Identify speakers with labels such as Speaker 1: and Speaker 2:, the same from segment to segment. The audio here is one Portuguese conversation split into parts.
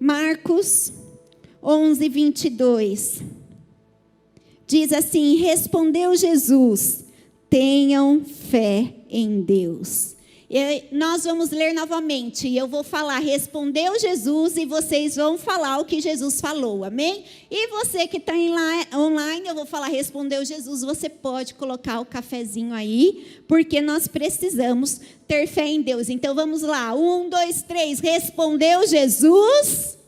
Speaker 1: Marcos 11, 22. Diz assim: respondeu Jesus, tenham fé em Deus. Nós vamos ler novamente, e eu vou falar, respondeu Jesus, e vocês vão falar o que Jesus falou, amém? E você que está online, eu vou falar, respondeu Jesus, você pode colocar o cafezinho aí, porque nós precisamos ter fé em Deus. Então vamos lá, 1, 2, 3, respondeu Jesus.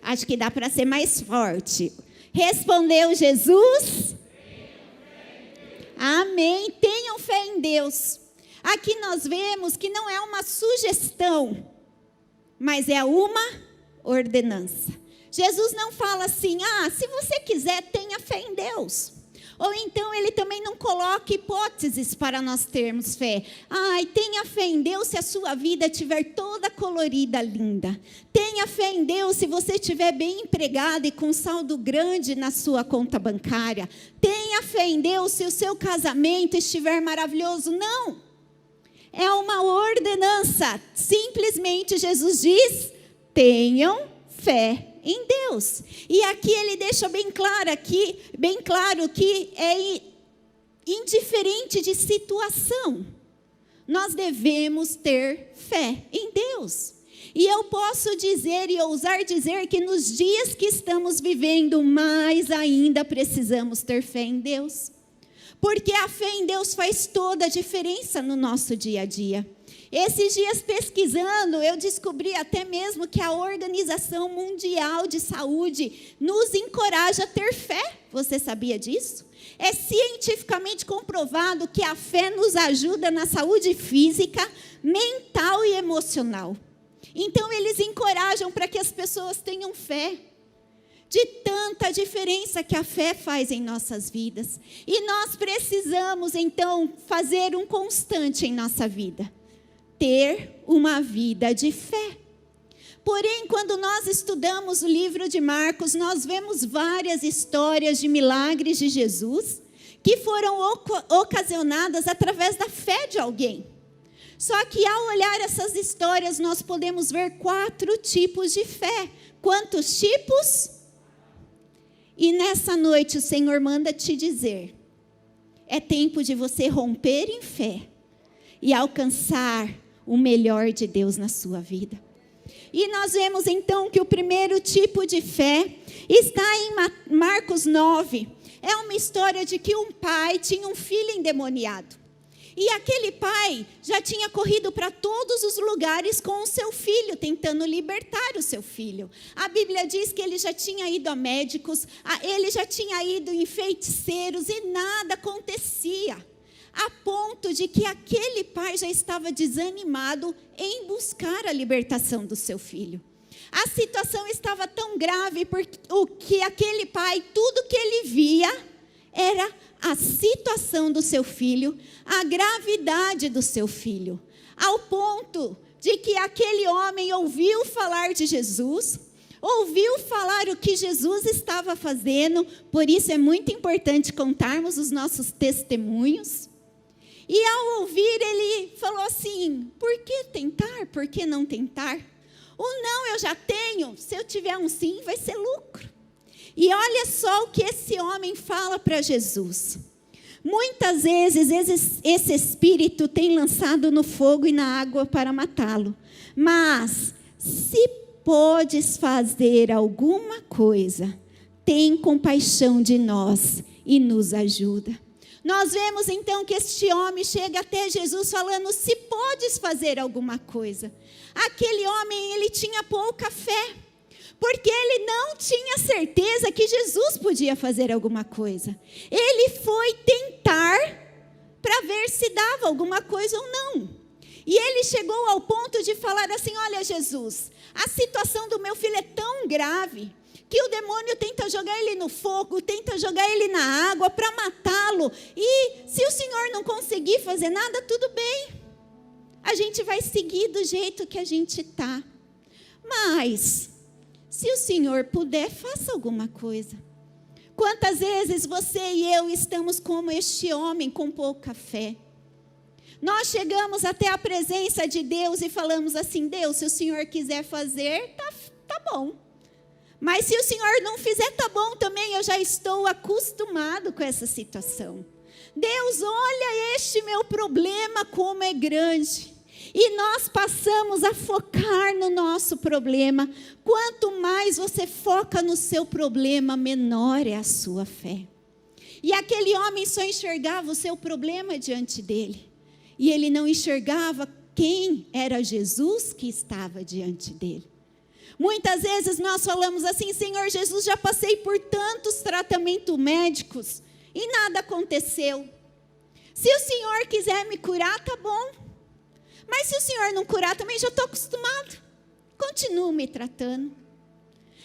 Speaker 1: Acho que dá para ser mais forte. Respondeu Jesus. Amém, tenham fé em Deus. Aqui nós vemos que não é uma sugestão, mas é uma ordenança. Jesus não fala assim, se você quiser, tenha fé em Deus. Ou então ele também não coloca hipóteses para nós termos fé. Tenha fé em Deus se a sua vida estiver toda colorida, linda. Tenha fé em Deus se você estiver bem empregado e com saldo grande na sua conta bancária. Tenha fé em Deus se o seu casamento estiver maravilhoso. Não. É uma ordenança. Simplesmente Jesus diz, tenham fé em Deus. E aqui ele deixa bem claro que é indiferente de situação. Nós devemos ter fé em Deus. E eu posso dizer e ousar dizer que nos dias que estamos vivendo, mais ainda precisamos ter fé em Deus. Porque a fé em Deus faz toda a diferença no nosso dia a dia. Esses dias pesquisando, eu descobri até mesmo que a Organização Mundial de Saúde nos encoraja a ter fé. Você sabia disso? É cientificamente comprovado que a fé nos ajuda na saúde física, mental e emocional. Então, eles encorajam para que as pessoas tenham fé. De tanta diferença que a fé faz em nossas vidas. E nós precisamos, então, fazer um constante em nossa vida. Ter uma vida de fé. Porém, quando nós estudamos o livro de Marcos, nós vemos várias histórias de milagres de Jesus que foram ocasionadas através da fé de alguém. Só que ao olhar essas histórias, nós podemos ver 4 tipos de fé. Quantos tipos? E nessa noite o Senhor manda te dizer, é tempo de você romper em fé e alcançar o melhor de Deus na sua vida. E nós vemos então que o primeiro tipo de fé está em Marcos 9. É uma história de que um pai tinha um filho endemoniado. E aquele pai já tinha corrido para todos os lugares com o seu filho, tentando libertar o seu filho. A Bíblia diz que ele já tinha ido a médicos, ele já tinha ido em feiticeiros e nada acontecia. A ponto de que aquele pai já estava desanimado em buscar a libertação do seu filho. A situação estava tão grave porque aquele pai, tudo que ele via era a situação do seu filho, a gravidade do seu filho, ao ponto de que aquele homem ouviu falar de Jesus, ouviu falar o que Jesus estava fazendo, por isso é muito importante contarmos os nossos testemunhos. E ao ouvir, ele falou assim, por que tentar? Por que não tentar? O não eu já tenho, se eu tiver um sim, vai ser lucro. E olha só o que esse homem fala para Jesus. Muitas vezes esse espírito tem lançado no fogo e na água para matá-lo. Mas, se podes fazer alguma coisa, tem compaixão de nós e nos ajuda. Nós vemos então que este homem chega até Jesus falando, se podes fazer alguma coisa. Aquele homem, ele tinha pouca fé. Porque ele não tinha certeza que Jesus podia fazer alguma coisa. Ele foi tentar para ver se dava alguma coisa ou não. E ele chegou ao ponto de falar assim, olha Jesus, a situação do meu filho é tão grave que o demônio tenta jogar ele no fogo, tenta jogar ele na água para matá-lo. E se o Senhor não conseguir fazer nada, tudo bem. A gente vai seguir do jeito que a gente está. Mas se o Senhor puder, faça alguma coisa. Quantas vezes você e eu estamos como este homem com pouca fé? Nós chegamos até a presença de Deus e falamos assim: Deus, se o Senhor quiser fazer, tá bom. Mas se o Senhor não fizer, tá bom também, eu já estou acostumado com essa situação. Deus, olha este meu problema como é grande. E nós passamos a focar no nosso problema. Quanto mais você foca no seu problema, menor é a sua fé. E aquele homem só enxergava o seu problema diante dele. E ele não enxergava quem era Jesus que estava diante dele. Muitas vezes nós falamos assim: Senhor Jesus, já passei por tantos tratamentos médicos e nada aconteceu. Se o Senhor quiser me curar, tá bom. Mas se o Senhor não curar, também já estou acostumado. Continuo me tratando.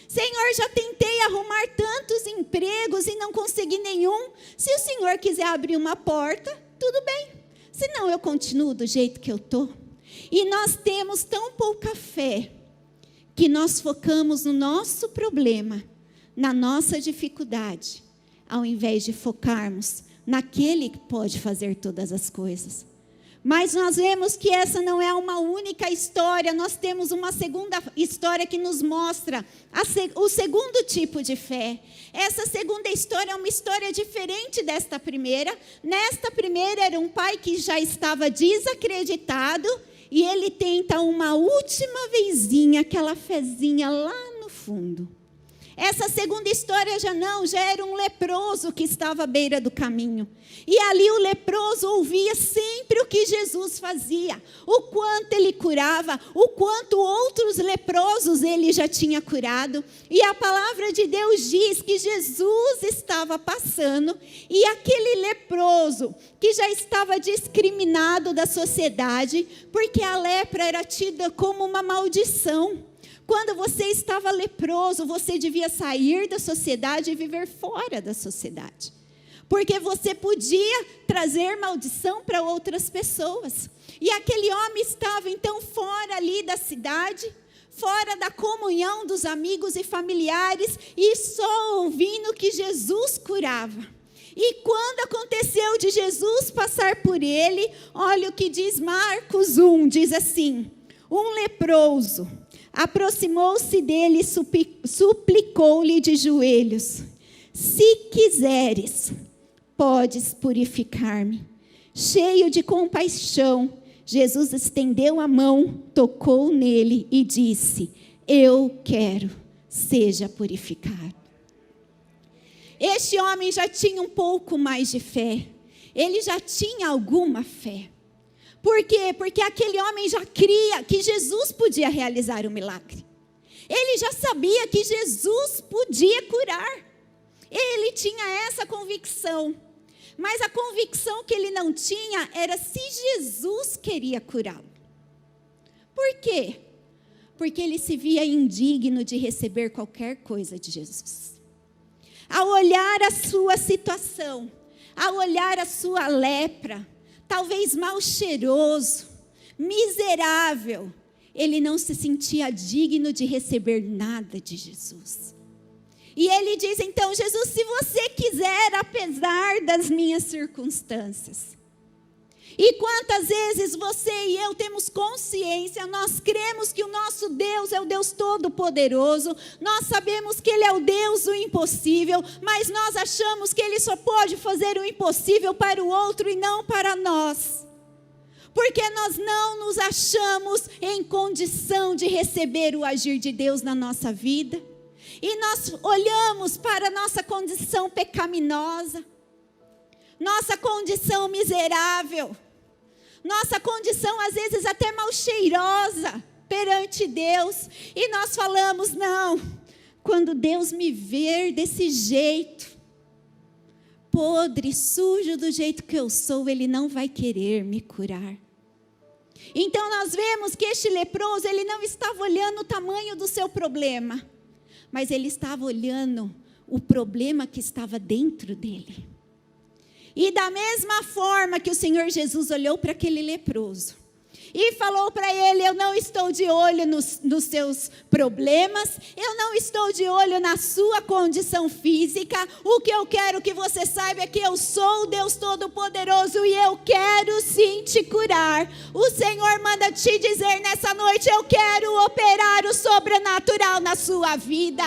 Speaker 1: Senhor, já tentei arrumar tantos empregos e não consegui nenhum. Se o Senhor quiser abrir uma porta, tudo bem. Senão eu continuo do jeito que eu estou. E nós temos tão pouca fé que nós focamos no nosso problema, na nossa dificuldade, ao invés de focarmos naquele que pode fazer todas as coisas. Mas nós vemos que essa não é uma única história, nós temos uma segunda história que nos mostra o segundo tipo de fé. Essa segunda história é uma história diferente desta primeira. Nesta primeira era um pai que já estava desacreditado e ele tenta uma última vezinha, aquela fezinha lá no fundo. Essa segunda história já era um leproso que estava à beira do caminho. E ali o leproso ouvia sempre o que Jesus fazia, o quanto ele curava, o quanto outros leprosos ele já tinha curado. E a palavra de Deus diz que Jesus estava passando e aquele leproso que já estava discriminado da sociedade, porque a lepra era tida como uma maldição. Quando você estava leproso, você devia sair da sociedade e viver fora da sociedade. Porque você podia trazer maldição para outras pessoas. E aquele homem estava então fora ali da cidade, fora da comunhão dos amigos e familiares, e só ouvindo que Jesus curava. E quando aconteceu de Jesus passar por ele, olha o que diz Marcos 1, diz assim: um leproso aproximou-se dele e suplicou-lhe de joelhos: se quiseres, podes purificar-me. Cheio de compaixão, Jesus estendeu a mão, tocou nele e disse: eu quero, seja purificado. Este homem já tinha um pouco mais de fé. Ele já tinha alguma fé. Por quê? Porque aquele homem já cria que Jesus podia realizar o milagre. Ele já sabia que Jesus podia curar. Ele tinha essa convicção. Mas a convicção que ele não tinha era se Jesus queria curá-lo. Por quê? Porque ele se via indigno de receber qualquer coisa de Jesus. Ao olhar a sua situação, ao olhar a sua lepra, talvez mal cheiroso, miserável, ele não se sentia digno de receber nada de Jesus. E ele diz então: Jesus, se você quiser, apesar das minhas circunstâncias. E quantas vezes você e eu temos consciência, nós cremos que o nosso Deus é o Deus Todo-Poderoso, nós sabemos que Ele é o Deus do impossível, mas nós achamos que Ele só pode fazer o impossível para o outro e não para nós. Porque nós não nos achamos em condição de receber o agir de Deus na nossa vida. E nós olhamos para a nossa condição pecaminosa, nossa condição miserável, nossa condição às vezes até mal cheirosa perante Deus. E nós falamos: não, quando Deus me ver desse jeito, podre, sujo do jeito que eu sou, Ele não vai querer me curar. Então nós vemos que este leproso, ele não estava olhando o tamanho do seu problema, mas ele estava olhando o problema que estava dentro dele. E da mesma forma que o Senhor Jesus olhou para aquele leproso, e falou para ele: eu não estou de olho nos seus problemas, eu não estou de olho na sua condição física, o que eu quero que você saiba é que eu sou o Deus Todo-Poderoso e eu quero sim te curar. O Senhor manda te dizer nessa noite: eu quero operar o sobrenatural na sua vida.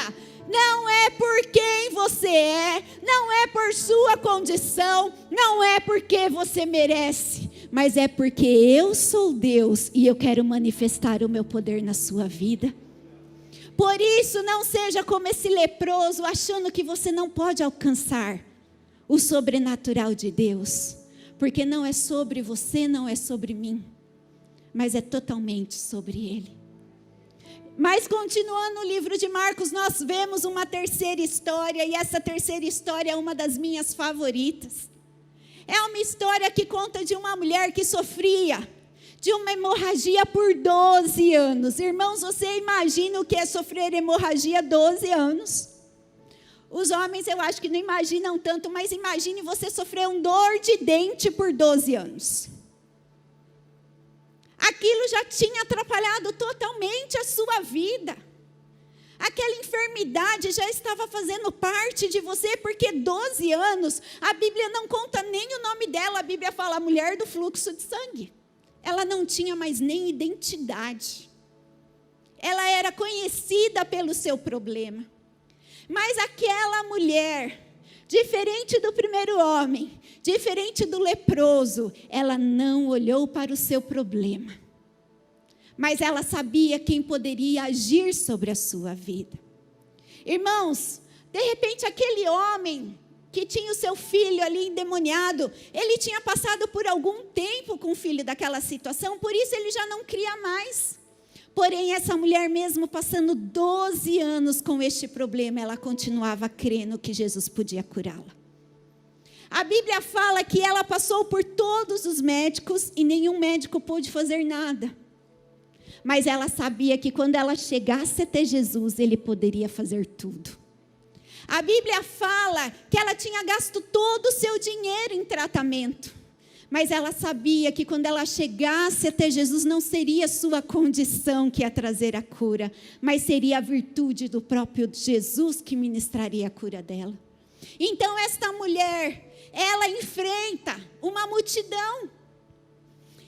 Speaker 1: Não é por quem você é, não é por sua condição, não é porque você merece, mas é porque eu sou Deus e eu quero manifestar o meu poder na sua vida. Por isso, não seja como esse leproso, achando que você não pode alcançar o sobrenatural de Deus, porque não é sobre você, não é sobre mim, mas é totalmente sobre Ele. Mas continuando o livro de Marcos, nós vemos uma terceira história, e essa terceira história é uma das minhas favoritas. É uma história que conta de uma mulher que sofria de uma hemorragia por 12 anos. Irmãos, você imagina o que é sofrer hemorragia 12 anos? Os homens eu acho que não imaginam tanto, mas imagine você sofrer um dor de dente por 12 anos. Aquilo já tinha atrapalhado totalmente a sua vida. Aquela enfermidade já estava fazendo parte de você, porque 12 anos, a Bíblia não conta nem o nome dela, a Bíblia fala a mulher do fluxo de sangue. Ela não tinha mais nem identidade. Ela era conhecida pelo seu problema. Mas aquela mulher, diferente do primeiro homem, diferente do leproso, ela não olhou para o seu problema. Mas ela sabia quem poderia agir sobre a sua vida. Irmãos, de repente aquele homem que tinha o seu filho ali endemoniado, ele tinha passado por algum tempo com o filho daquela situação, por isso ele já não cria mais. Porém, essa mulher mesmo passando 12 anos com este problema, ela continuava crendo que Jesus podia curá-la. A Bíblia fala que ela passou por todos os médicos e nenhum médico pôde fazer nada. Mas ela sabia que quando ela chegasse até Jesus, Ele poderia fazer tudo. A Bíblia fala que ela tinha gasto todo o seu dinheiro em tratamento. Mas ela sabia que quando ela chegasse até Jesus, não seria sua condição que ia trazer a cura, mas seria a virtude do próprio Jesus que ministraria a cura dela. Então esta mulher, ela enfrenta uma multidão.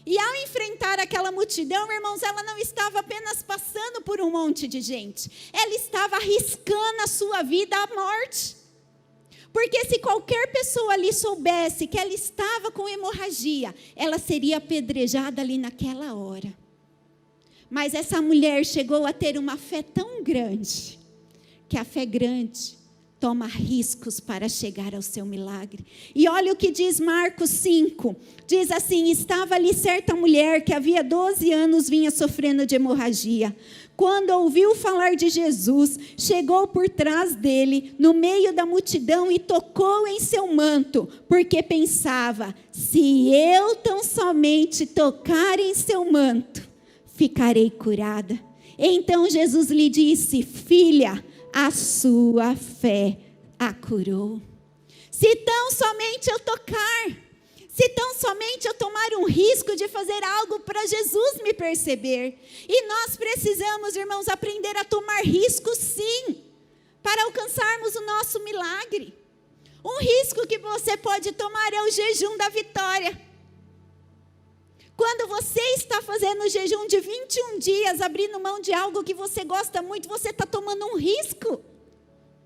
Speaker 1: E ao enfrentar aquela multidão, irmãos, ela não estava apenas passando por um monte de gente. Ela estava arriscando a sua vida à morte. Porque se qualquer pessoa ali soubesse que ela estava com hemorragia, ela seria apedrejada ali naquela hora. Mas essa mulher chegou a ter uma fé tão grande, que a fé grande toma riscos para chegar ao seu milagre. E olha o que diz Marcos 5. Diz assim: estava ali certa mulher que havia 12 anos vinha sofrendo de hemorragia. Quando ouviu falar de Jesus, chegou por trás dele, no meio da multidão, e tocou em seu manto, porque pensava: se eu tão somente tocar em seu manto, ficarei curada. Então Jesus lhe disse: filha, a sua fé a curou. Se tão somente eu tocar, se tão somente eu tomar um risco de fazer algo para Jesus me perceber. E nós precisamos, irmãos, aprender a tomar risco sim, para alcançarmos o nosso milagre. Um risco que você pode tomar é o jejum da vitória. Quando você está fazendo o jejum de 21 dias, abrindo mão de algo que você gosta muito, você está tomando um risco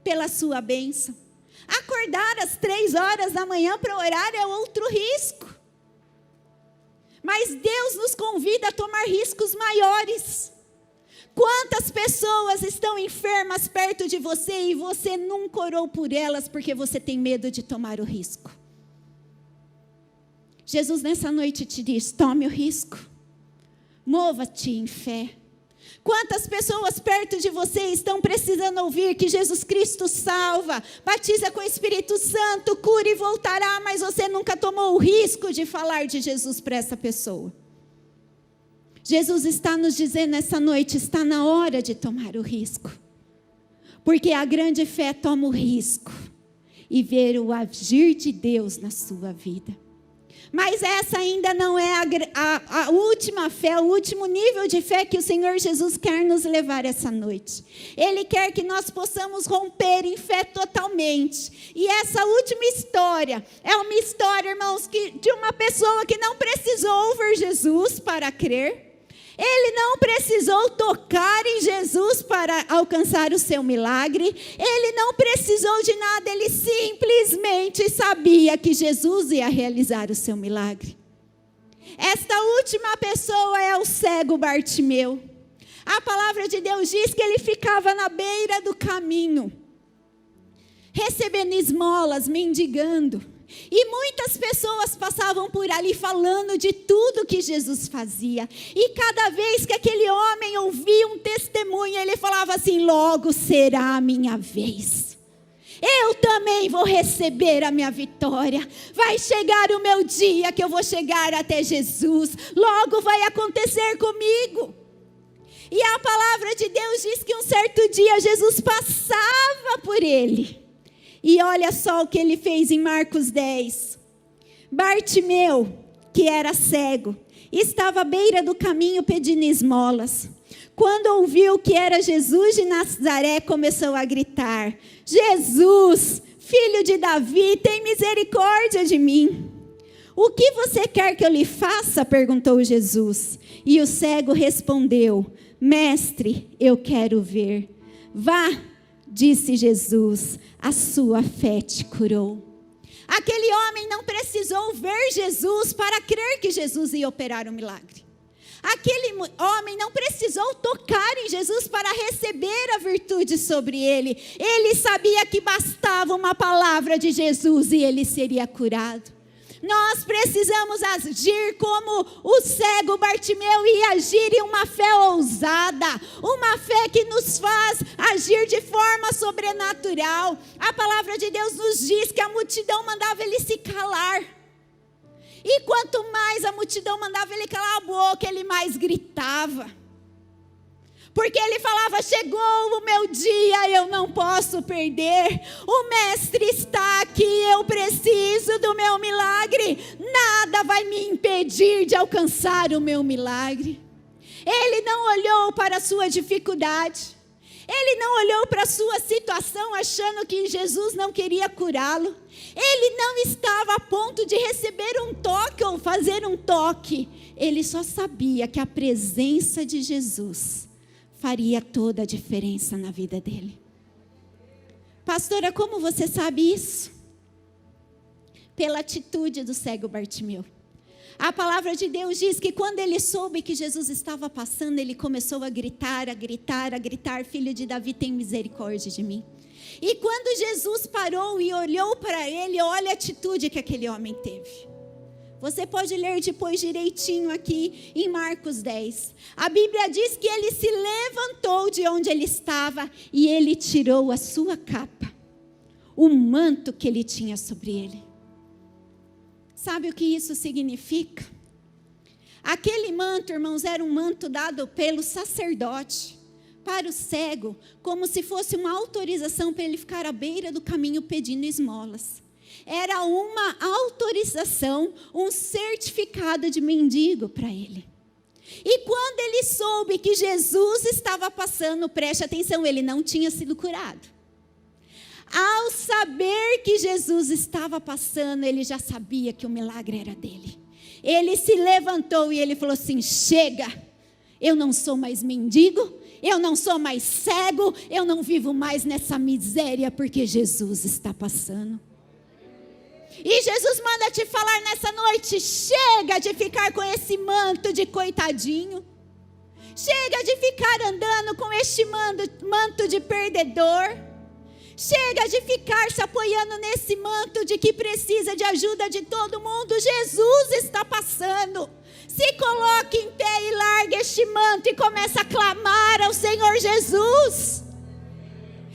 Speaker 1: pela sua bênção. Acordar às 3 horas da manhã para orar é outro risco. Mas Deus nos convida a tomar riscos maiores. Quantas pessoas estão enfermas perto de você e você nunca orou por elas porque você tem medo de tomar o risco? Jesus nessa noite te diz: tome o risco, mova-te em fé. Quantas pessoas perto de você estão precisando ouvir que Jesus Cristo salva, batiza com o Espírito Santo, cura e voltará, mas você nunca tomou o risco de falar de Jesus para essa pessoa? Jesus está nos dizendo nessa noite: está na hora de tomar o risco, porque a grande fé toma o risco e ver o agir de Deus na sua vida. Mas essa ainda não é a última fé, o último nível de fé que o Senhor Jesus quer nos levar essa noite. Ele quer que nós possamos romper em fé totalmente. E essa última história é uma história, irmãos, de uma pessoa que não precisou ouvir Jesus para crer. Ele não precisou tocar em Jesus para alcançar o seu milagre. Ele não precisou de nada, ele simplesmente sabia que Jesus ia realizar o seu milagre. Esta última pessoa é o cego Bartimeu. A palavra de Deus diz que ele ficava na beira do caminho, recebendo esmolas, mendigando. E muitas pessoas passavam por ali falando de tudo que Jesus fazia. E cada vez que aquele homem ouvia um testemunho, ele falava assim: logo será a minha vez. Eu também vou receber a minha vitória. Vai chegar o meu dia que eu vou chegar até Jesus. Logo vai acontecer comigo. E a palavra de Deus diz que um certo dia Jesus passava por ele. E olha só o que ele fez em Marcos 10. Bartimeu, que era cego, estava à beira do caminho pedindo esmolas. Quando ouviu que era Jesus de Nazaré, começou a gritar: Jesus, filho de Davi, tem misericórdia de mim. O que você quer que eu lhe faça? Perguntou Jesus. E o cego respondeu: Mestre, eu quero ver. Vá, disse Jesus, a sua fé te curou. Aquele homem não precisou ver Jesus para crer que Jesus ia operar um milagre. Aquele homem não precisou tocar em Jesus para receber a virtude sobre ele. Ele sabia que bastava uma palavra de Jesus e ele seria curado. Nós precisamos agir como o cego Bartimeu ia agir em uma fé ousada, uma fé que nos faz agir de forma sobrenatural. A palavra de Deus nos diz que a multidão mandava ele se calar. E quanto mais a multidão mandava ele calar a boca, ele mais gritava. Porque ele falava: chegou o meu dia, eu não posso perder. O mestre está aqui, eu preciso do meu milagre. Nada vai me impedir de alcançar o meu milagre. Ele não olhou para a sua dificuldade. Ele não olhou para a sua situação achando que Jesus não queria curá-lo. Ele não estava a ponto de receber um toque ou fazer um toque. Ele só sabia que a presença de Jesus faria toda a diferença na vida dele. Pastora, como você sabe isso? Pela atitude do cego Bartimeu. A palavra de Deus diz que quando ele soube que Jesus estava passando, ele começou a gritar, a gritar, a gritar: filho de Davi, tem misericórdia de mim. E quando Jesus parou e olhou para ele, olha a atitude que aquele homem teve. Você pode ler depois direitinho aqui em Marcos 10. A Bíblia diz que ele se levantou de onde ele estava e ele tirou a sua capa, o manto que ele tinha sobre ele. Sabe o que isso significa? Aquele manto, irmãos, era um manto dado pelo sacerdote para o cego, como se fosse uma autorização para ele ficar à beira do caminho pedindo esmolas. Era uma autorização, um certificado de mendigo para ele. E quando ele soube que Jesus estava passando, preste atenção, ele não tinha sido curado. Ao saber que Jesus estava passando, ele já sabia que o milagre era dele. Ele se levantou e ele falou assim: chega, eu não sou mais mendigo, eu não sou mais cego, eu não vivo mais nessa miséria, porque Jesus está passando. E Jesus manda te falar nessa noite: chega de ficar com esse manto de coitadinho. Chega de ficar andando com este manto de perdedor. Chega de ficar se apoiando nesse manto de que precisa de ajuda de todo mundo. Jesus está passando. Se coloque em pé e largue este manto e comece a clamar ao Senhor Jesus.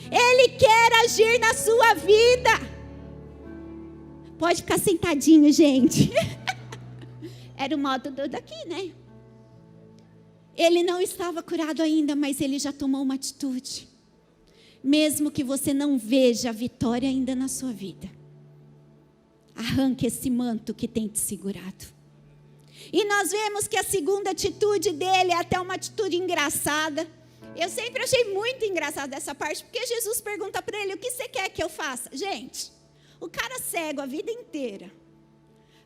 Speaker 1: Ele quer agir na sua vida. Pode ficar sentadinho, gente. Era o modo daqui, né? Ele não estava curado ainda, mas ele já tomou uma atitude. Mesmo que você não veja a vitória ainda na sua vida. arranque esse manto que tem te segurado. E nós vemos que a segunda atitude dele é até uma atitude engraçada. Eu sempre achei muito engraçada essa parte, porque Jesus pergunta para ele, o que você quer que eu faça? Gente, o cara cego a vida inteira.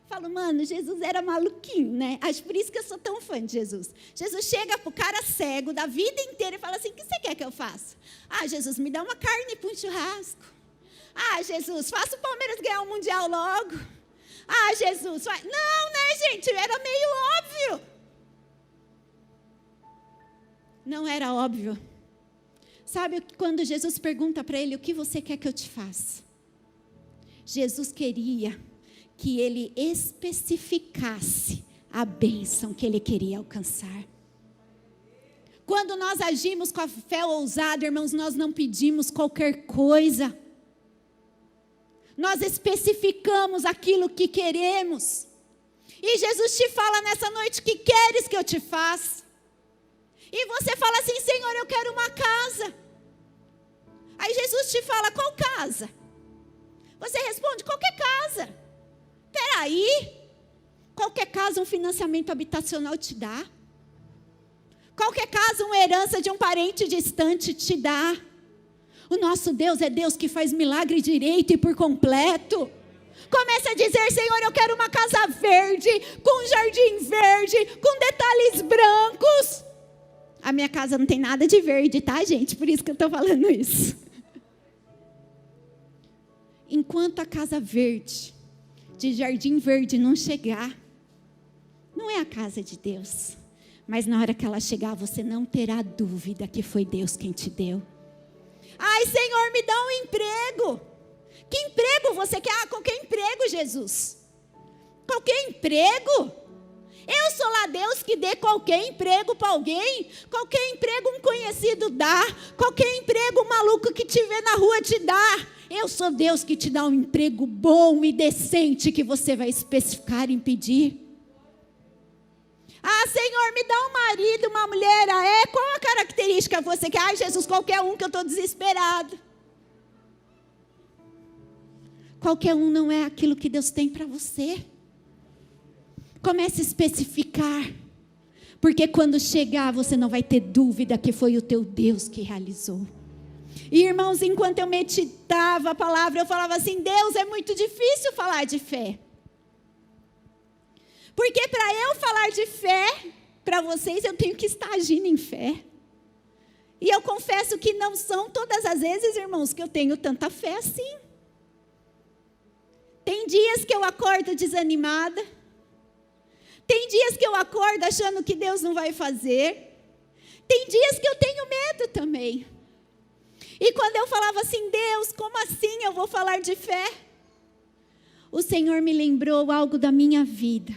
Speaker 1: Falo, mano, Jesus era maluquinho, né? Acho por isso que eu sou tão fã de Jesus. Jesus chega pro cara cego da vida inteira e fala assim, o que você quer que eu faça? Ah, Jesus, me dá uma carne para um churrasco. Ah, Jesus, faça o Palmeiras ganhar o Mundial logo. Ah, Jesus, faz... Não, né, gente? Era meio óbvio. Não era óbvio. Sabe quando Jesus pergunta para ele, o que você quer que eu te faça? Jesus queria que ele especificasse a bênção que ele queria alcançar. Quando nós agimos com a fé ousada, irmãos, nós não pedimos qualquer coisa. Nós especificamos aquilo que queremos. E Jesus te fala nessa noite, que queres que eu te faça? E você fala assim, Senhor, eu quero uma casa. Aí Jesus te fala, qual casa? Você responde, qualquer casa. Peraí, qualquer casa um financiamento habitacional te dá. Qualquer casa uma herança de um parente distante te dá. O nosso Deus é Deus que faz milagre direito e por completo. Comece a dizer, Senhor, eu quero uma casa verde, com um jardim verde, com detalhes brancos. A minha casa não tem nada de verde, tá, gente? Por isso que eu estou falando isso. Enquanto a casa verde, de jardim verde não chegar, não é a casa de Deus. Mas na hora que ela chegar, você não terá dúvida que foi Deus quem te deu. Ai, Senhor, me dá um emprego. Que emprego você quer? Ah, qualquer emprego, Jesus. Qualquer emprego? Eu sou lá Deus que dê qualquer emprego para alguém. Qualquer emprego um conhecido dá. Qualquer emprego um maluco que te vê na rua te dá. Eu sou Deus que te dá um emprego bom e decente que você vai especificar em pedir. Ah, Senhor, me dá um marido, uma mulher. Qual a característica que você quer? Ai, Jesus, qualquer um que eu estou desesperado. Qualquer um não é aquilo que Deus tem para você. Comece a especificar. Porque quando chegar, você não vai ter dúvida que foi o teu Deus que realizou. E irmãos, enquanto eu meditava a palavra, eu falava assim, Deus, é muito difícil falar de fé. Porque para eu falar de fé, para vocês, eu tenho que estar agindo em fé. E eu confesso que não são todas as vezes, irmãos, que eu tenho tanta fé assim. Tem dias que eu acordo desanimada. Tem dias que eu acordo achando que Deus não vai fazer. Tem dias que eu tenho medo também. E quando eu falava assim, Deus, como assim eu vou falar de fé? O Senhor me lembrou algo da minha vida.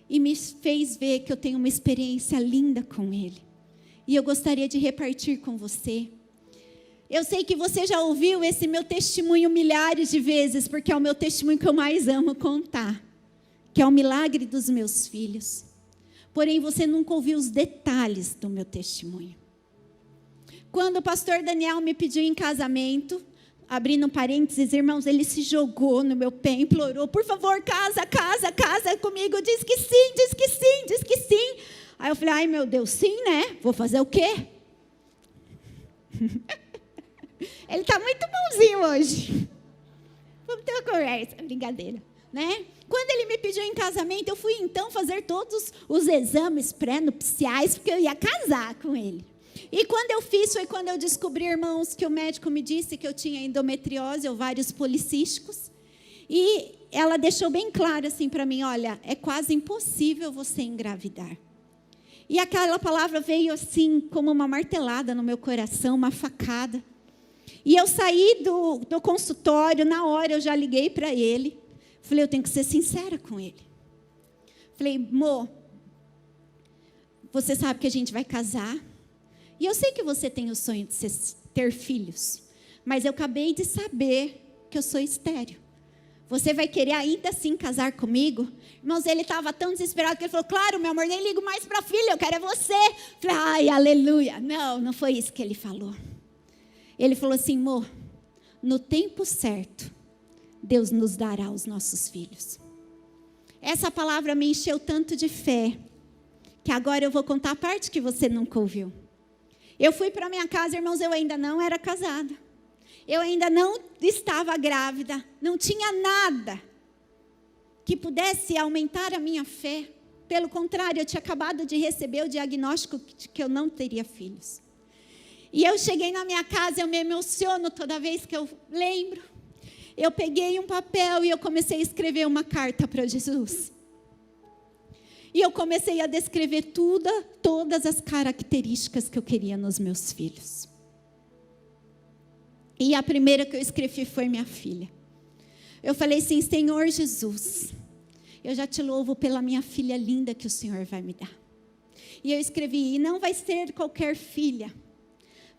Speaker 1: E me fez ver que eu tenho uma experiência linda com Ele. E eu gostaria de repartir com você. Eu sei que você já ouviu esse meu testemunho milhares de vezes, porque é o meu testemunho que eu mais amo contar. Que é o milagre dos meus filhos. Porém, você nunca ouviu os detalhes do meu testemunho. Quando o pastor Daniel me pediu em casamento, abrindo parênteses, irmãos, ele se jogou no meu pé, implorou, por favor, casa comigo, diz que sim, diz que sim, diz que sim. Aí eu falei, ai meu Deus, sim, né? Vou fazer o quê? Ele está muito bonzinho hoje. Vamos ter uma conversa, brincadeira, né? Quando ele me pediu em casamento, eu fui então fazer todos os exames pré-nupciais, porque eu ia casar com ele. E quando eu fiz, foi quando eu descobri, irmãos, que o médico me disse que eu tinha endometriose, ovários policísticos. E ela deixou bem claro assim para mim, olha, é quase impossível você engravidar. E aquela palavra veio assim, como uma martelada no meu coração, uma facada. E eu saí do consultório, na hora eu já liguei para ele. Falei, eu tenho que ser sincera com ele. Falei, Mo, você sabe que a gente vai casar. E eu sei que você tem o sonho de ter filhos. Mas eu acabei de saber que eu sou estéril. Você vai querer ainda assim casar comigo? Irmãos, ele estava tão desesperado que ele falou, claro, meu amor, nem ligo mais para a filha, eu quero é você. Falei, ai, aleluia. Não foi isso que ele falou. Ele falou assim, Mo, no tempo certo, Deus nos dará os nossos filhos. Essa palavra me encheu tanto de fé, que agora eu vou contar a parte que você nunca ouviu. Eu fui para minha casa, irmãos, eu ainda não era casada. Eu ainda não estava grávida. Não tinha nada que pudesse aumentar a minha fé. Pelo contrário, eu tinha acabado de receber o diagnóstico de que eu não teria filhos. E eu cheguei na minha casa, eu me emociono toda vez que eu lembro. Eu peguei um papel e eu comecei a escrever uma carta para Jesus. E eu comecei a descrever todas as características que eu queria nos meus filhos. E a primeira que eu escrevi foi minha filha. Eu falei assim: Senhor Jesus, eu já te louvo pela minha filha linda que o Senhor vai me dar. E eu escrevi: e não vai ser qualquer filha,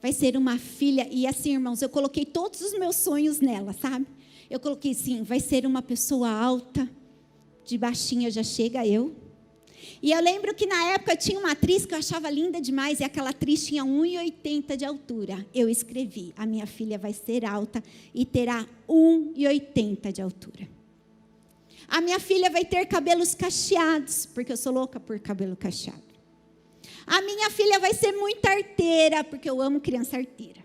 Speaker 1: vai ser uma filha. E assim, irmãos, eu coloquei todos os meus sonhos nela, sabe? Eu coloquei assim: vai ser uma pessoa alta, de baixinha já chega eu. E eu lembro que na época tinha uma atriz que eu achava linda demais, e aquela atriz tinha 1,80 de altura. Eu escrevi: a minha filha vai ser alta e terá 1,80 de altura. A minha filha vai ter cabelos cacheados, porque eu sou louca por cabelo cacheado. A minha filha vai ser muito arteira, porque eu amo criança arteira.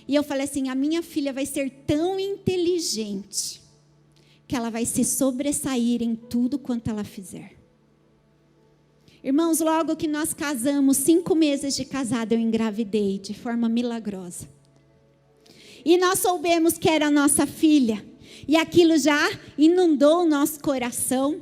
Speaker 1: E eu falei assim: a minha filha vai ser tão inteligente, que ela vai se sobressair em tudo quanto ela fizer. Irmãos, logo que nós casamos, 5 meses de casado, eu engravidei de forma milagrosa. E nós soubemos que era a nossa filha. E aquilo já inundou o nosso coração.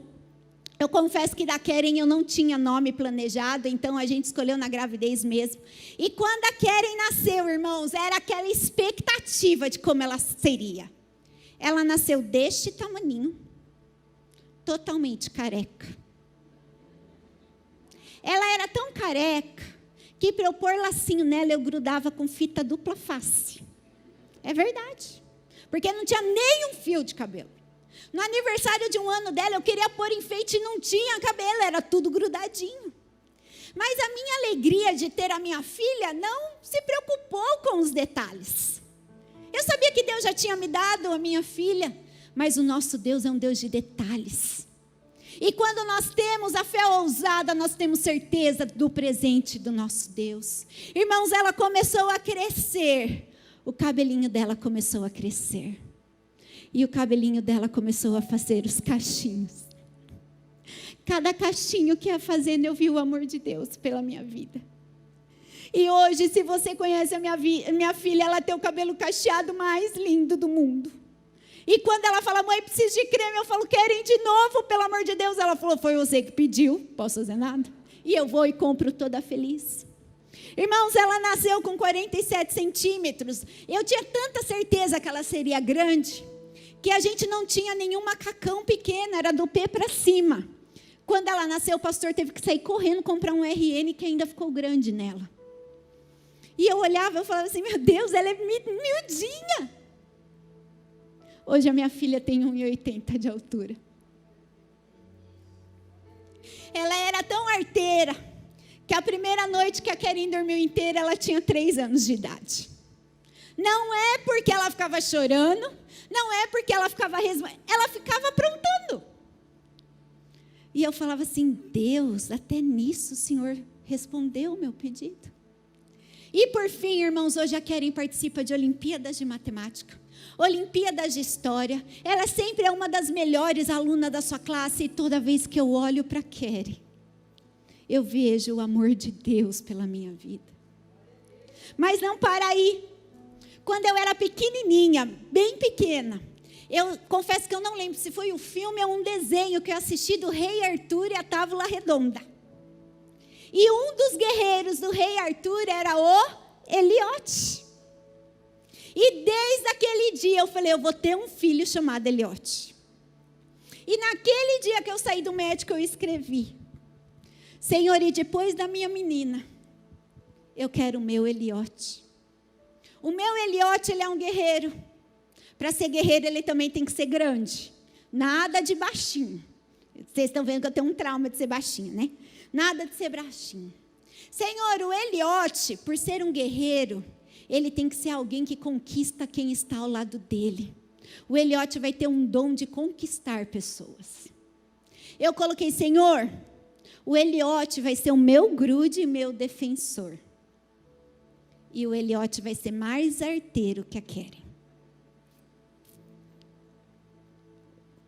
Speaker 1: Eu confesso que da Keren eu não tinha nome planejado, então a gente escolheu na gravidez mesmo. E quando a Keren nasceu, irmãos, era aquela expectativa de como ela seria. Ela nasceu deste tamaninho, totalmente careca. Ela era tão careca que para eu pôr lacinho nela eu grudava com fita dupla face. É verdade. Porque não tinha nem um fio de cabelo. No aniversário de 1 ano dela eu queria pôr enfeite e não tinha cabelo, era tudo grudadinho. Mas a minha alegria de ter a minha filha não se preocupou com os detalhes. Eu sabia que Deus já tinha me dado a minha filha, mas o nosso Deus é um Deus de detalhes. E quando nós temos a fé ousada, nós temos certeza do presente do nosso Deus. Irmãos, ela começou a crescer. O cabelinho dela começou a crescer. E o cabelinho dela começou a fazer os cachinhos. Cada cachinho que ia fazendo, eu vi o amor de Deus pela minha vida. E hoje, se você conhece a minha filha, ela tem o cabelo cacheado mais lindo do mundo. E quando ela fala: mãe, preciso de creme, eu falo: querem de novo, pelo amor de Deus. Ela falou: foi você que pediu, posso fazer nada? E eu vou e compro toda feliz. Irmãos, ela nasceu com 47 centímetros. Eu tinha tanta certeza que ela seria grande, que a gente não tinha nenhum macacão pequeno, era do pé para cima. Quando ela nasceu, o pastor teve que sair correndo comprar um RN que ainda ficou grande nela. E eu olhava, eu falava assim: meu Deus, ela é miudinha. Hoje a minha filha tem 1,80 de altura. Ela era tão arteira, que a primeira noite que a Keren dormiu inteira, ela tinha 3 anos de idade. Não é porque ela ficava chorando, não é porque ela ficava resmungando, ela ficava aprontando. E eu falava assim: Deus, até nisso o Senhor respondeu o meu pedido. E por fim, irmãos, hoje a Keren participa de Olimpíadas de Matemática, Olimpíadas de História. Ela sempre é uma das melhores alunas da sua classe. E toda vez que eu olho para a Keren, eu vejo o amor de Deus pela minha vida. Mas não para aí. Quando eu era pequenininha, bem pequena, eu confesso que eu não lembro se foi um filme ou um desenho que eu assisti do Rei Arthur e a Távola Redonda. E um dos guerreiros do Rei Arthur era o Eliote. E desde aquele dia eu falei: eu vou ter um filho chamado Eliote. E naquele dia que eu saí do médico, eu escrevi: Senhor, e depois da minha menina, eu quero o meu Eliote. O meu Eliote, ele é um guerreiro. Para ser guerreiro, ele também tem que ser grande. Nada de baixinho. Vocês estão vendo que eu tenho um trauma de ser baixinha, né? Nada de ser baixinho. Senhor, o Eliote, por ser um guerreiro, ele tem que ser alguém que conquista quem está ao lado dele. O Eliote vai ter um dom de conquistar pessoas. Eu coloquei, Senhor, o Eliote vai ser o meu grude e meu defensor. E o Eliote vai ser mais arteiro que a Keren.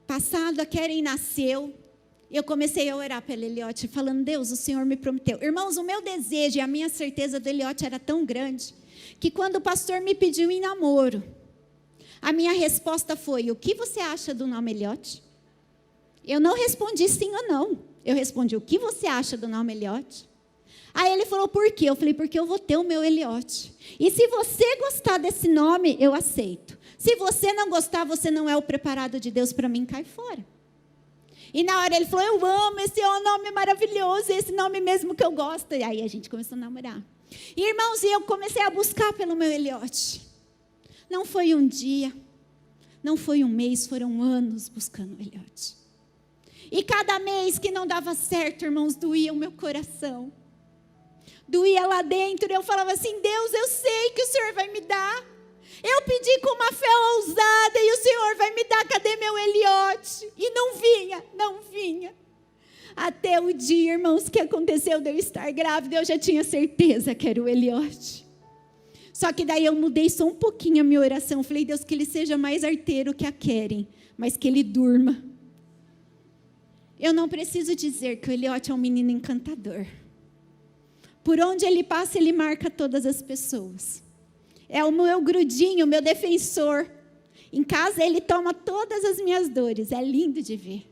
Speaker 1: Passado, a Keren nasceu. Eu comecei a orar pelo Eliote, falando, Deus, o Senhor me prometeu. Irmãos, o meu desejo e a minha certeza do Eliote era tão grande, que quando o pastor me pediu em namoro, a minha resposta foi, o que você acha do nome Eliote? Eu não respondi sim ou não. Eu respondi, o que você acha do nome Eliote? Aí ele falou, por quê? Eu falei, porque eu vou ter o meu Eliote. E se você gostar desse nome, eu aceito. Se você não gostar, você não é o preparado de Deus para mim, cai fora. E na hora ele falou, eu amo, esse é um nome maravilhoso, esse nome mesmo que eu gosto. E aí a gente começou a namorar. E, irmãos, eu comecei a buscar pelo meu Eliote. Não foi um dia, não foi um mês, foram anos buscando o Eliote. E cada mês que não dava certo, irmãos, doía o meu coração. Doía lá dentro, eu falava assim, Deus, eu sei que o Senhor vai me dar. Eu pedi com uma fé ousada e o Senhor vai me dar, cadê meu Eliote? E não vinha, não vinha. Até o dia, irmãos, que aconteceu de eu estar grávida, eu já tinha certeza que era o Eliote. Só que daí eu mudei só um pouquinho a minha oração. Falei, Deus, que ele seja mais arteiro que a Keren, mas que ele durma. Eu não preciso dizer que o Eliote é um menino encantador. Por onde ele passa, ele marca todas as pessoas. É o meu grudinho, o meu defensor. Em casa, ele toma todas as minhas dores. É lindo de ver.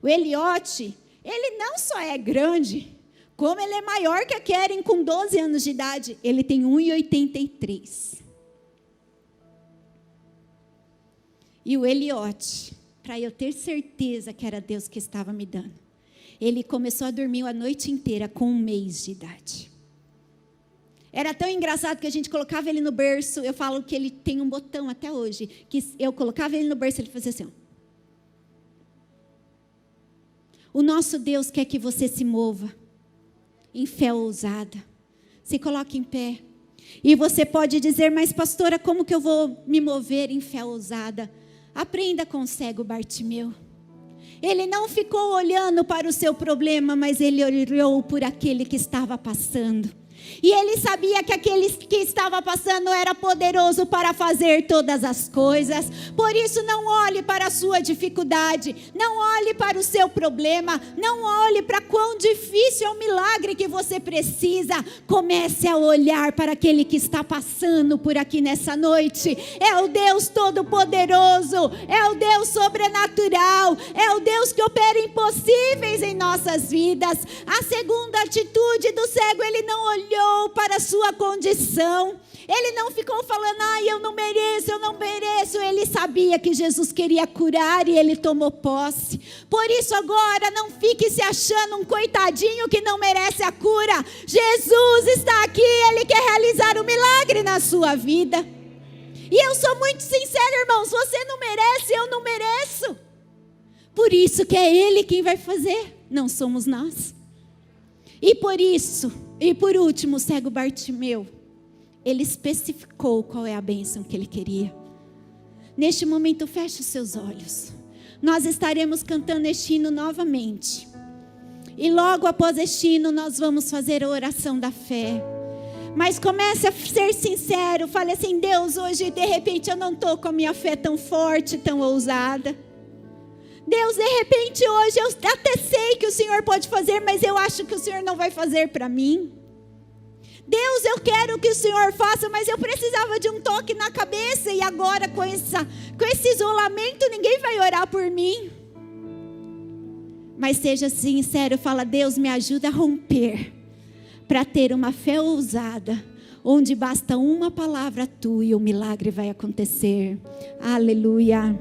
Speaker 1: O Eliote, ele não só é grande, como ele é maior que a Keren com 12 anos de idade. Ele tem 1,83. E o Eliote, para eu ter certeza que era Deus que estava me dando, ele começou a dormir a noite inteira com 1 mês de idade. Era tão engraçado que a gente colocava ele no berço. Eu falo que ele tem um botão até hoje, que eu colocava ele no berço, ele fazia assim, ó. O nosso Deus quer que você se mova em fé ousada. Se coloque em pé. E você pode dizer, mas pastora, como que eu vou me mover em fé ousada? Aprenda com o cego Bartimeu. Ele não ficou olhando para o seu problema, mas ele olhou por aquele que estava passando. E ele sabia que aquele que estava passando era poderoso para fazer todas as coisas. Por isso, não olhe para a sua dificuldade, não olhe para o seu problema, não olhe para quão difícil é o milagre que você precisa. Comece a olhar para aquele que está passando por aqui nessa noite. É o Deus Todo-Poderoso, é o Deus sobrenatural, é o Deus que opera impossíveis em nossas vidas. A segunda atitude do cego, ele não olhou para a sua condição. Ele não ficou falando, eu não mereço, eu não mereço. Ele sabia que Jesus queria curar e ele tomou posse. Por isso agora não fique se achando um coitadinho que não merece a cura. Jesus está aqui, ele quer realizar um milagre na sua vida. E eu sou muito sincera, irmãos, você não merece, eu não mereço. Por isso que é ele quem vai fazer, não somos nós. E por isso, e por último, o cego Bartimeu, ele especificou qual é a bênção que ele queria. Neste momento, feche os seus olhos. Nós estaremos cantando este hino novamente. E logo após este hino, nós vamos fazer a oração da fé. Mas comece a ser sincero, fale assim, Deus, hoje de repente eu não estou com a minha fé tão forte, tão ousada. Deus, de repente hoje eu até sei que o Senhor pode fazer, mas eu acho que o Senhor não vai fazer para mim. Deus, eu quero que o Senhor faça, mas eu precisava de um toque na cabeça e agora com esse isolamento ninguém vai orar por mim. Mas seja sincero, fala, Deus, me ajuda a romper para ter uma fé ousada, onde basta uma palavra tua e o milagre vai acontecer. Aleluia.